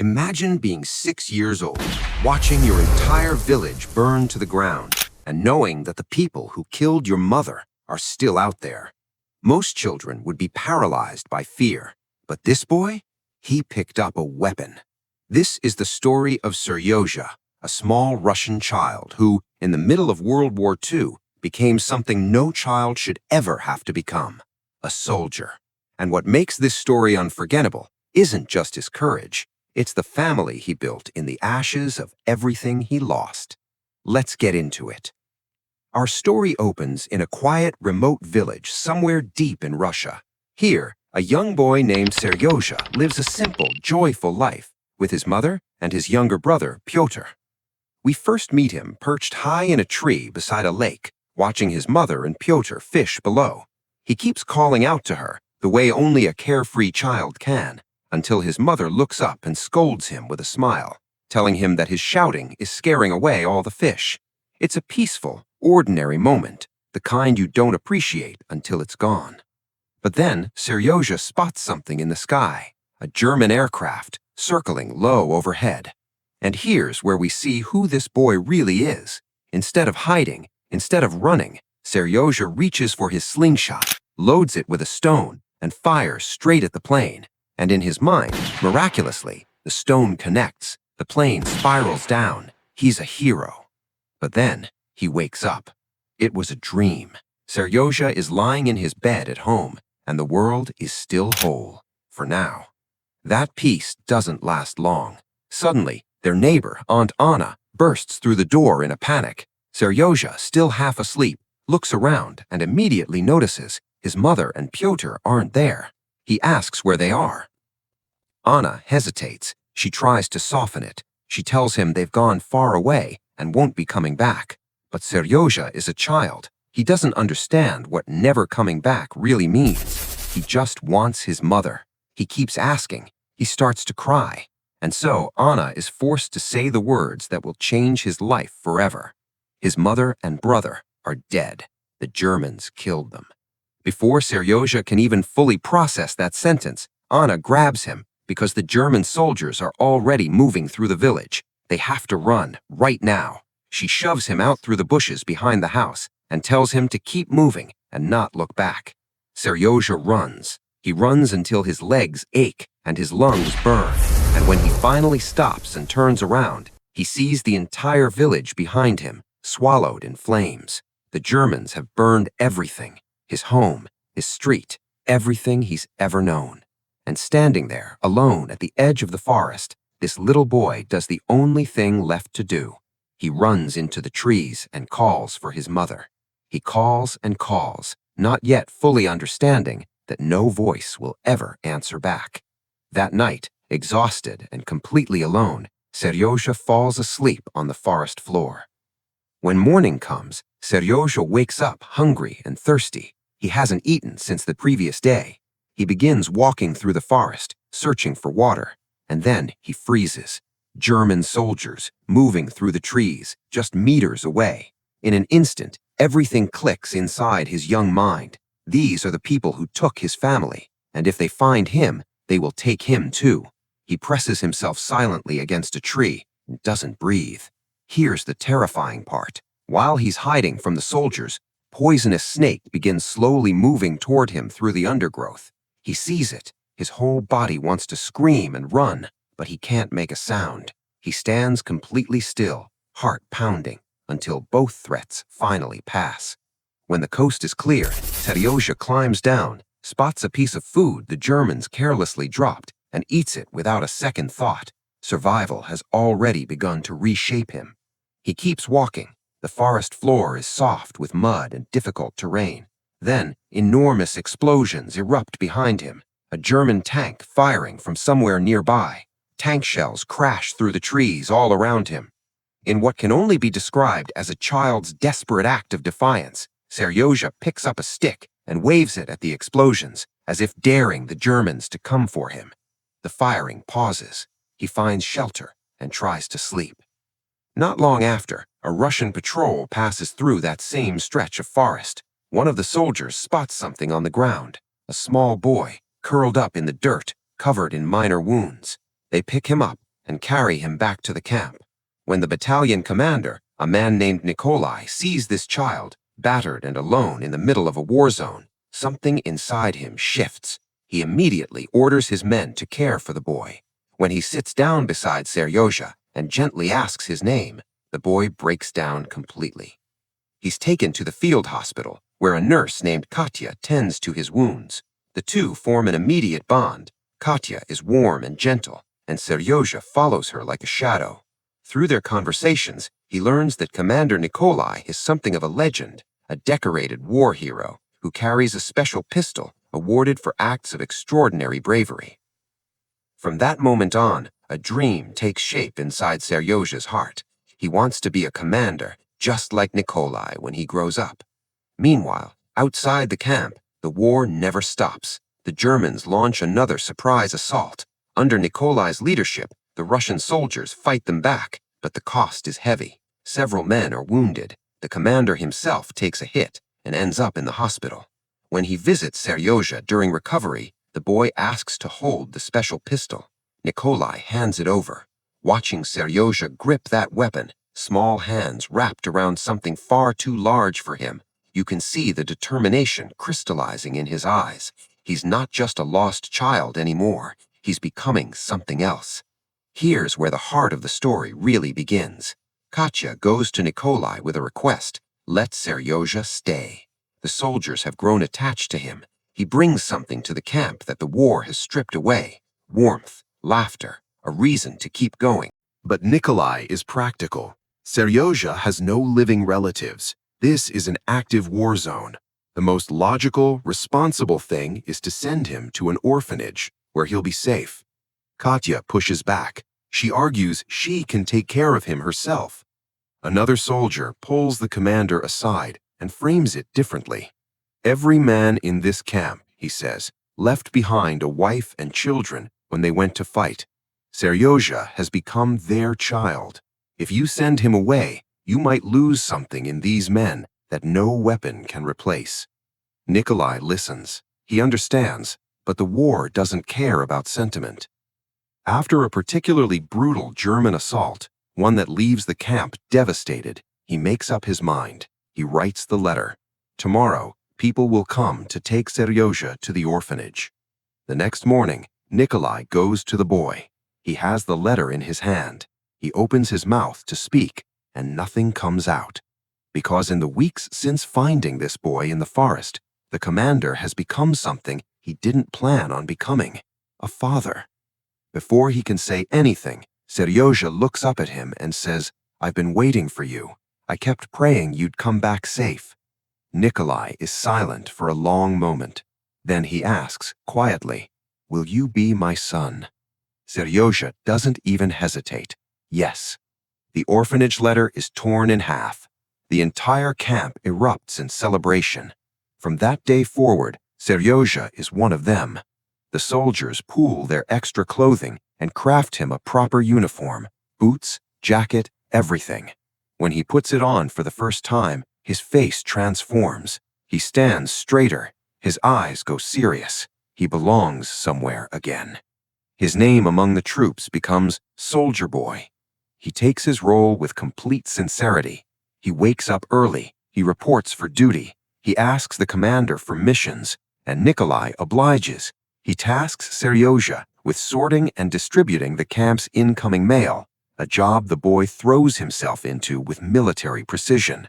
Imagine being 6 years old, watching your entire village burn to the ground, and knowing that the people who killed your mother are still out there. Most children would be paralyzed by fear, but this boy, he picked up a weapon. This is the story of Seryozha, a small Russian child who, in the middle of World War II, became something no child should ever have to become, a soldier. And what makes this story unforgettable isn't just his courage, it's the family he built in the ashes of everything he lost. Let's get into it. Our story opens in a quiet, remote village somewhere deep in Russia. Here, a young boy named Seryozha lives a simple, joyful life with his mother and his younger brother, Pyotr. We first meet him perched high in a tree beside a lake, watching his mother and Pyotr fish below. He keeps calling out to her, the way only a carefree child can, until his mother looks up and scolds him with a smile, telling him that his shouting is scaring away all the fish. It's a peaceful, ordinary moment, the kind you don't appreciate until it's gone. But then Seryozha spots something in the sky, a German aircraft circling low overhead. And here's where we see who this boy really is. Instead of hiding, instead of running, Seryozha reaches for his slingshot, loads it with a stone, and fires straight at the plane. And in his mind, miraculously, the stone connects, the plane spirals down. He's a hero. But then, he wakes up. It was a dream. Seryozha is lying in his bed at home, and the world is still whole, for now. That peace doesn't last long. Suddenly, their neighbor, Aunt Anna, bursts through the door in a panic. Seryozha, still half asleep, looks around and immediately notices his mother and Pyotr aren't there. He asks where they are. Anna hesitates. She tries to soften it. She tells him they've gone far away and won't be coming back. But Seryozha is a child. He doesn't understand what never coming back really means. He just wants his mother. He keeps asking. He starts to cry. And so Anna is forced to say the words that will change his life forever. His mother and brother are dead. The Germans killed them. Before Seryozha can even fully process that sentence, Anna grabs him because the German soldiers are already moving through the village. They have to run, right now. She shoves him out through the bushes behind the house and tells him to keep moving and not look back. Seryozha runs. He runs until his legs ache and his lungs burn. And when he finally stops and turns around, he sees the entire village behind him, swallowed in flames. The Germans have burned everything. His home, his street, everything he's ever known. And standing there, alone at the edge of the forest, this little boy does the only thing left to do. He runs into the trees and calls for his mother. He calls and calls, not yet fully understanding that no voice will ever answer back. That night, exhausted and completely alone, Seryozha falls asleep on the forest floor. When morning comes, Seryozha wakes up hungry and thirsty. He hasn't eaten since the previous day. He begins walking through the forest, searching for water, and then he freezes. German soldiers moving through the trees, just meters away. In an instant, everything clicks inside his young mind. These are the people who took his family, and if they find him, they will take him too. He presses himself silently against a tree and doesn't breathe. Here's the terrifying part. While he's hiding from the soldiers, poisonous snake begins slowly moving toward him through the undergrowth. He sees it. His whole body wants to scream and run, but he can't make a sound. He stands completely still, heart pounding, until both threats finally pass. When the coast is clear, Seryozha climbs down, spots a piece of food the Germans carelessly dropped, and eats it without a second thought. Survival has already begun to reshape him. He keeps walking. The forest floor is soft with mud and difficult terrain. Then, enormous explosions erupt behind him. A German tank firing from somewhere nearby. Tank shells crash through the trees all around him. In what can only be described as a child's desperate act of defiance, Seryozha picks up a stick and waves it at the explosions, as if daring the Germans to come for him. The firing pauses. He finds shelter and tries to sleep. Not long after, a Russian patrol passes through that same stretch of forest. One of the soldiers spots something on the ground, a small boy, curled up in the dirt, covered in minor wounds. They pick him up, and carry him back to the camp. When the battalion commander, a man named Nikolai, sees this child, battered and alone in the middle of a war zone, something inside him shifts. He immediately orders his men to care for the boy. When he sits down beside Seryozha and gently asks his name, the boy breaks down completely. He's taken to the field hospital, where a nurse named Katya tends to his wounds. The two form an immediate bond. Katya is warm and gentle, and Seryozha follows her like a shadow. Through their conversations, he learns that Commander Nikolai is something of a legend, a decorated war hero who carries a special pistol awarded for acts of extraordinary bravery. From that moment on, a dream takes shape inside Seryozha's heart. He wants to be a commander, just like Nikolai when he grows up. Meanwhile, outside the camp, the war never stops. The Germans launch another surprise assault. Under Nikolai's leadership, the Russian soldiers fight them back, but the cost is heavy. Several men are wounded. The commander himself takes a hit and ends up in the hospital. When he visits Seryozha during recovery, the boy asks to hold the special pistol. Nikolai hands it over. Watching Seryozha grip that weapon, small hands wrapped around something far too large for him, you can see the determination crystallizing in his eyes. He's not just a lost child anymore. He's becoming something else. Here's where the heart of the story really begins. Katya goes to Nikolai with a request. Let Seryozha stay. The soldiers have grown attached to him. He brings something to the camp that the war has stripped away. Warmth, laughter, a reason to keep going. But Nikolai is practical. Seryozha has no living relatives. This is an active war zone. The most logical, responsible thing is to send him to an orphanage where he'll be safe. Katya pushes back. She argues she can take care of him herself. Another soldier pulls the commander aside and frames it differently. Every man in this camp, he says, left behind a wife and children when they went to fight. Seryozha has become their child. If you send him away, you might lose something in these men that no weapon can replace. Nikolai listens. He understands, but the war doesn't care about sentiment. After a particularly brutal German assault, one that leaves the camp devastated, he makes up his mind. He writes the letter. Tomorrow, people will come to take Seryozha to the orphanage. The next morning, Nikolai goes to the boy. He has the letter in his hand. He opens his mouth to speak, and nothing comes out. Because in the weeks since finding this boy in the forest, the commander has become something he didn't plan on becoming, a father. Before he can say anything, Seryozha looks up at him and says, "I've been waiting for you. I kept praying you'd come back safe." Nikolai is silent for a long moment. Then he asks, quietly, "Will you be my son?" Seryozha doesn't even hesitate. Yes. The orphanage letter is torn in half. The entire camp erupts in celebration. From that day forward, Seryozha is one of them. The soldiers pool their extra clothing and craft him a proper uniform, boots, jacket, everything. When he puts it on for the first time, his face transforms. He stands straighter. His eyes go serious. He belongs somewhere again. His name among the troops becomes Soldier Boy. He takes his role with complete sincerity. He wakes up early. He reports for duty. He asks the commander for missions, and Nikolai obliges. He tasks Seryozha with sorting and distributing the camp's incoming mail, a job the boy throws himself into with military precision.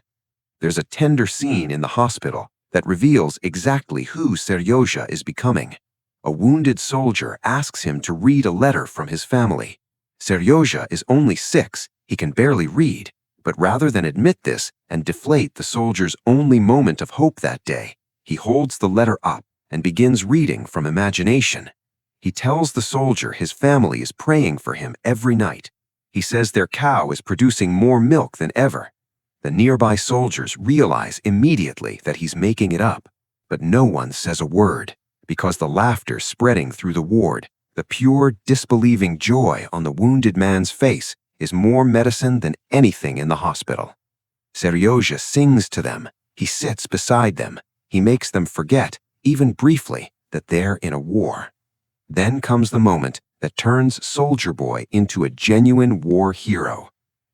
There's a tender scene in the hospital that reveals exactly who Seryozha is becoming. A wounded soldier asks him to read a letter from his family. Seryozha is only 6, he can barely read, but rather than admit this and deflate the soldier's only moment of hope that day, he holds the letter up and begins reading from imagination. He tells the soldier his family is praying for him every night. He says their cow is producing more milk than ever. The nearby soldiers realize immediately that he's making it up, but no one says a word, because the laughter spreading through the ward, the pure, disbelieving joy on the wounded man's face is more medicine than anything in the hospital. Seryozha sings to them. He sits beside them. He makes them forget, even briefly, that they're in a war. Then comes the moment that turns Soldier Boy into a genuine war hero.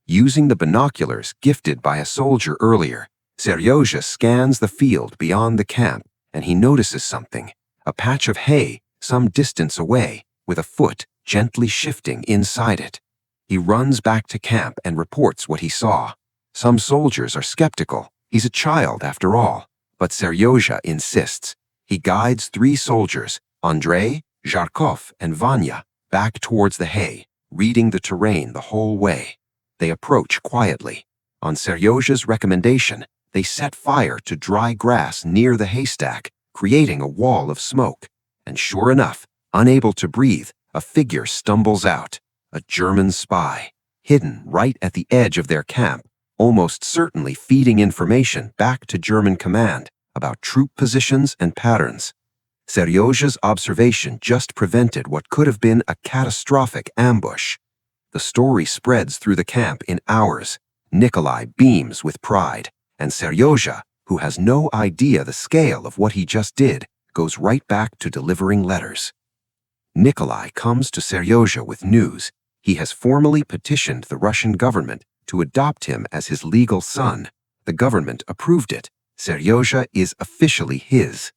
Using the binoculars gifted by a soldier earlier, Seryozha scans the field beyond the camp, and he notices something, a patch of hay some distance away, with a foot gently shifting inside it. He runs back to camp and reports what he saw. Some soldiers are skeptical. He's a child after all. But Seryozha insists. He guides 3 soldiers, Andrei, Zharkov, and Vanya, back towards the hay, reading the terrain the whole way. They approach quietly. On Seryozha's recommendation, they set fire to dry grass near the haystack, creating a wall of smoke. And sure enough, unable to breathe, a figure stumbles out. A German spy, hidden right at the edge of their camp, almost certainly feeding information back to German command about troop positions and patterns. Seryozha's observation just prevented what could have been a catastrophic ambush. The story spreads through the camp in hours. Nikolai beams with pride, and Seryozha, who has no idea the scale of what he just did, goes right back to delivering letters. Nikolai comes to Seryozha with news. He has formally petitioned the Russian government to adopt him as his legal son. The government approved it. Seryozha is officially his.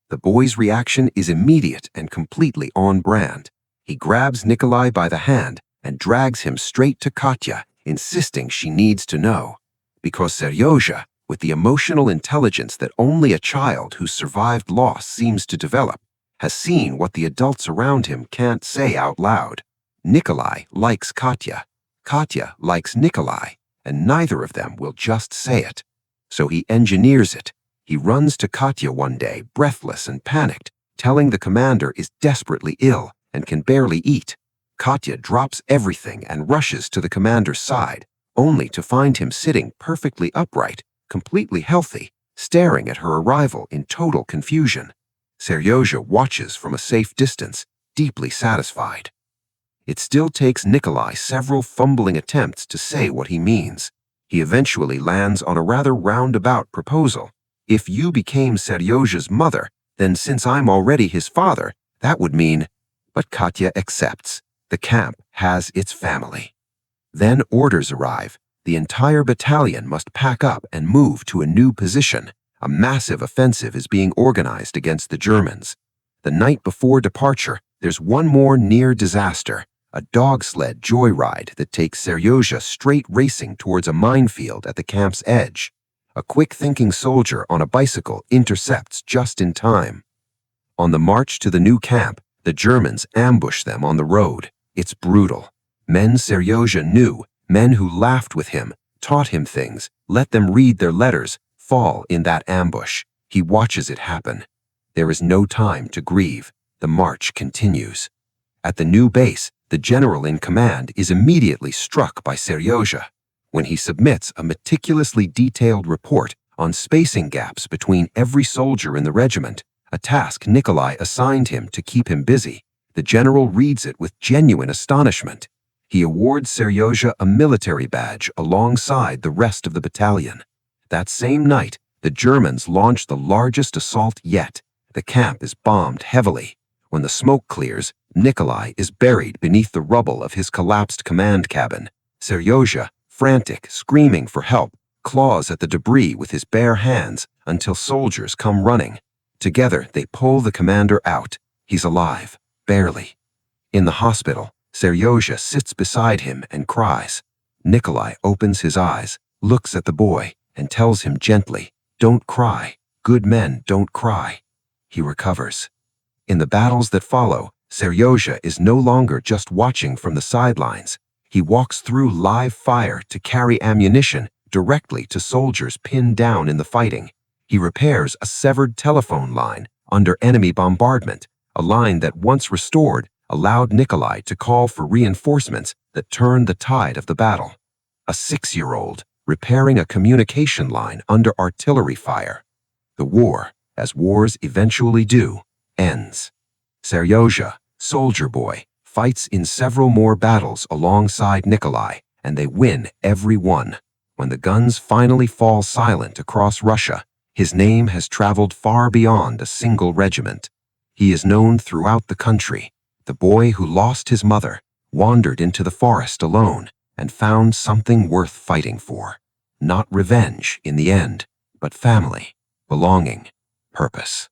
The boy's reaction is immediate and completely on brand. He grabs Nikolai by the hand and drags him straight to Katya, insisting she needs to know. Because Seryozha, with the emotional intelligence that only a child who's survived loss seems to develop, has seen what the adults around him can't say out loud. Nikolai likes Katya. Katya likes Nikolai, and neither of them will just say it. So he engineers it. He runs to Katya one day, breathless and panicked, telling the commander is desperately ill and can barely eat. Katya drops everything and rushes to the commander's side, only to find him sitting perfectly upright, completely healthy, staring at her arrival in total confusion. Seryozha watches from a safe distance, deeply satisfied. It still takes Nikolai several fumbling attempts to say what he means. He eventually lands on a rather roundabout proposal. If you became Seryozha's mother, then since I'm already his father, that would mean... But Katya accepts. The camp has its family. Then orders arrive. The entire battalion must pack up and move to a new position. A massive offensive is being organized against the Germans. The night before departure, there's one more near disaster. A dog sled joyride that takes Seryozha straight racing towards a minefield at the camp's edge. A quick-thinking soldier on a bicycle intercepts just in time. On the march to the new camp, the Germans ambush them on the road. It's brutal. Men Seryozha knew, men who laughed with him, taught him things, let them read their letters, fall in that ambush. He watches it happen. There is no time to grieve. The march continues. At the new base, the general in command is immediately struck by Seryozha. When he submits a meticulously detailed report on spacing gaps between every soldier in the regiment, a task Nikolai assigned him to keep him busy, the general reads it with genuine astonishment. He awards Seryozha a military badge alongside the rest of the battalion. That same night, the Germans launch the largest assault yet. The camp is bombed heavily. When the smoke clears, Nikolai is buried beneath the rubble of his collapsed command cabin. Seryozha, frantic, screaming for help, claws at the debris with his bare hands until soldiers come running. Together, they pull the commander out. He's alive, barely. In the hospital, Seryozha sits beside him and cries. Nikolai opens his eyes, looks at the boy, and tells him gently, "Don't cry. Good men don't cry." He recovers. In the battles that follow, Seryozha is no longer just watching from the sidelines. He walks through live fire to carry ammunition directly to soldiers pinned down in the fighting. He repairs a severed telephone line under enemy bombardment, a line that once restored allowed Nikolai to call for reinforcements that turned the tide of the battle. A 6-year-old repairing a communication line under artillery fire. The war, as wars eventually do, ends. Seryozha, soldier boy, fights in several more battles alongside Nikolai, and they win every one. When the guns finally fall silent across Russia, his name has traveled far beyond a single regiment. He is known throughout the country. The boy who lost his mother wandered into the forest alone and found something worth fighting for. Not revenge in the end, but family, belonging, purpose.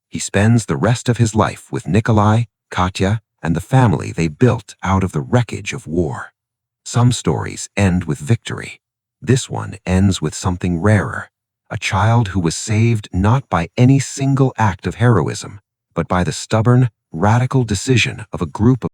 He spends the rest of his life with Nikolai, Katya, and the family they built out of the wreckage of war. Some stories end with victory. This one ends with something rarer, a child who was saved not by any single act of heroism, but by the stubborn, radical decision of a group of